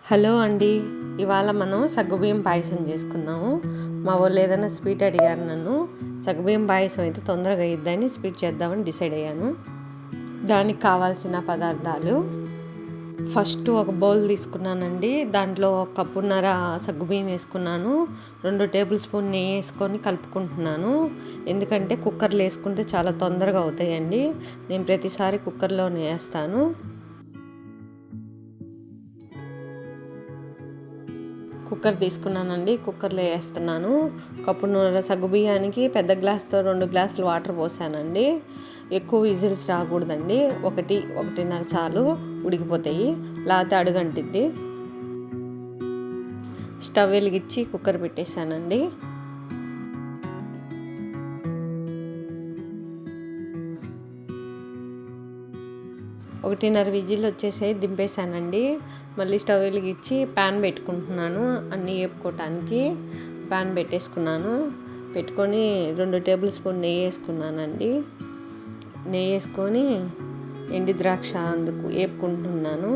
Hello అండి. ఇవాళ మనం సగ్గుబియ్యం పాయసం చేసుకుందాము. మా వాళ్ళు ఏదైనా స్వీట్ అడిగారు నన్ను. సగ్గుబియ్యం పాయసం అయితే తొందరగా అయ్యిద్దని స్వీట్ చేద్దామని డిసైడ్ అయ్యాను. దానికి కావాల్సిన పదార్థాలు: ఫస్ట్ ఒక బౌల్ తీసుకున్నానండి. దాంట్లో 1 కప్పున్నర సగ్గుబియ్యం వేసుకున్నాను. 2 టేబుల్ స్పూన్ నెయ్యి వేసుకొని కలుపుకుంటున్నాను. ఎందుకంటే కుక్కర్లో వేసుకుంటే చాలా తొందరగా అవుతాయండి. నేను ప్రతిసారి కుక్కర్లోనే వేస్తాను. కుక్కర్ తీసుకున్నానండి. కుక్కర్లో వేస్తున్నాను. కప్పున్నర సగ్గుబియ్యానికి పెద్ద గ్లాస్తో 2 గ్లాసులు వాటర్ పోసానండి. ఎక్కువ విజిల్స్ రాకూడదండి. 1-1.5 చాలు, ఉడికిపోతాయి. లేకపోతే అడుగంటిద్ది. స్టవ్ వెలిగించి కుక్కర్ పెట్టేశానండి. ఒకటిన్నర విజిల్ వచ్చేసాయి, దింపేశానండి. మళ్ళీ స్టవ్ వెలిగించి ప్యాన్ పెట్టుకుంటున్నాను. అన్నీ వేపుకోవటానికి ప్యాన్ పెట్టేసుకున్నాను. పెట్టుకొని 2 టేబుల్ స్పూన్ నెయ్యి వేసుకున్నానండి. నెయ్యి వేసుకొని ఎండి ద్రాక్ష అందుకు వేపుకుంటున్నాను.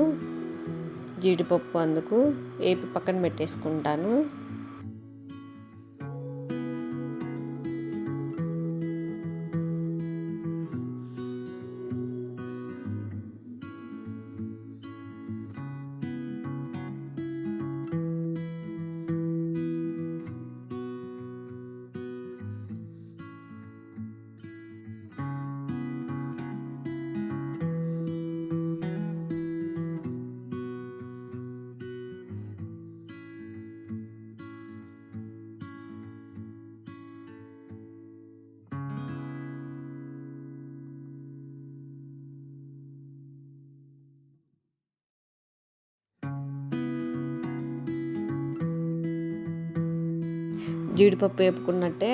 జీడిపప్పు అందుకు వేపి పక్కన పెట్టేసుకుంటాను. జీడిపప్పు వేపుకున్నట్టే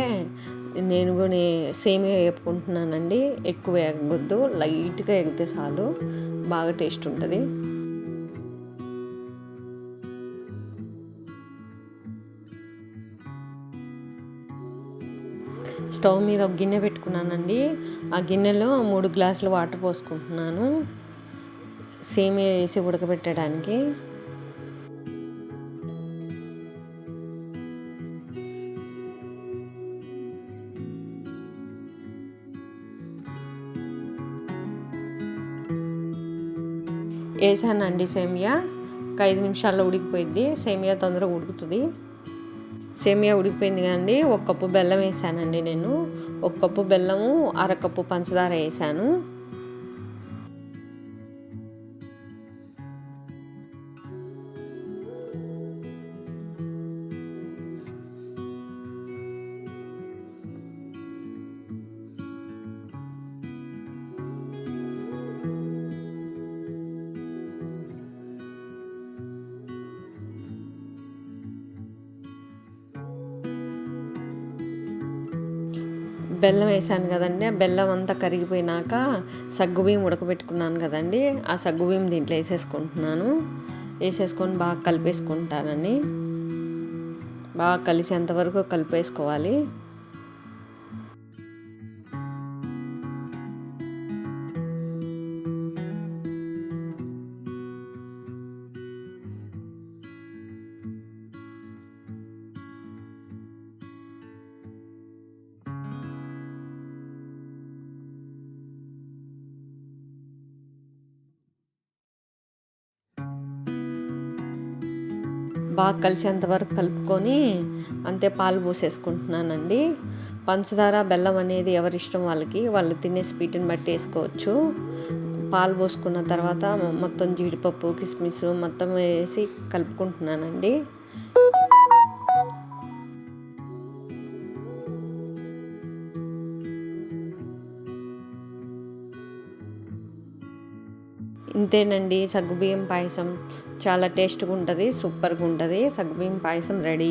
నేను కూడా సేమియా వేపుకుంటున్నానండి. ఎక్కువ వేగొద్దు, లైట్గా ఎగితే చాలు, బాగా టేస్ట్ ఉంటుంది. స్టవ్ మీద ఒక గిన్నె పెట్టుకున్నానండి. ఆ గిన్నెలో 3 గ్లాసులు వాటర్ పోసుకుంటున్నాను సేమియా వేసి ఉడకబెట్టడానికి. వేసానండి సేమియా. ఒక 5 నిమిషాల్లో ఉడికిపోయింది. సేమియా తొందరగా ఉడుకుతుంది. సేమియా ఉడికిపోయింది కదండి. 1 కప్పు బెల్లం వేసానండి. నేను 1 కప్పు బెల్లము, 1/2 కప్పు పంచదార వేసాను. బెల్లం వేసాను కదండి. ఆ బెల్లం అంతా కరిగిపోయినాక సగ్గుబియ్యం ఉడకబెట్టుకున్నాను కదండి. ఆ సగ్గుబియ్యం దీంట్లో వేసేసుకుంటున్నాను. వేసేసుకొని బాగా కలిపేసుకుంటానని. బాగా కలిసేంత వరకు కలిపేసుకోవాలి. బాగా కలిసేంత వరకు కలుపుకొని అంతే పాలు పోసేసుకుంటున్నానండి. పంచదార బెల్లం అనేది ఎవరిష్టం వాళ్ళకి, వాళ్ళు తినే స్వీట్ని బట్టి వేసుకోవచ్చు. పాలు పోసుకున్న తర్వాత మొత్తం జీడిపప్పు, కిస్మిస్ మొత్తం వేసి కలుపుకుంటున్నానండి. ఇంతేనండి, సగ్గుబియ్యం పాయసం చాలా టేస్ట్గా ఉంటుంది, సూపర్గా ఉంటుంది. సగ్గుబియ్యం పాయసం రెడీ.